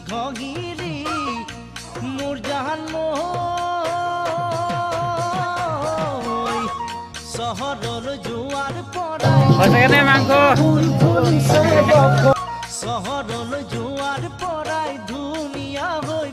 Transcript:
ঘগিরি মোর জাহান শহরর জোয়ার পড়ায় মাংস শহরর জোয়ার পড়ায় ধুনিয়া হই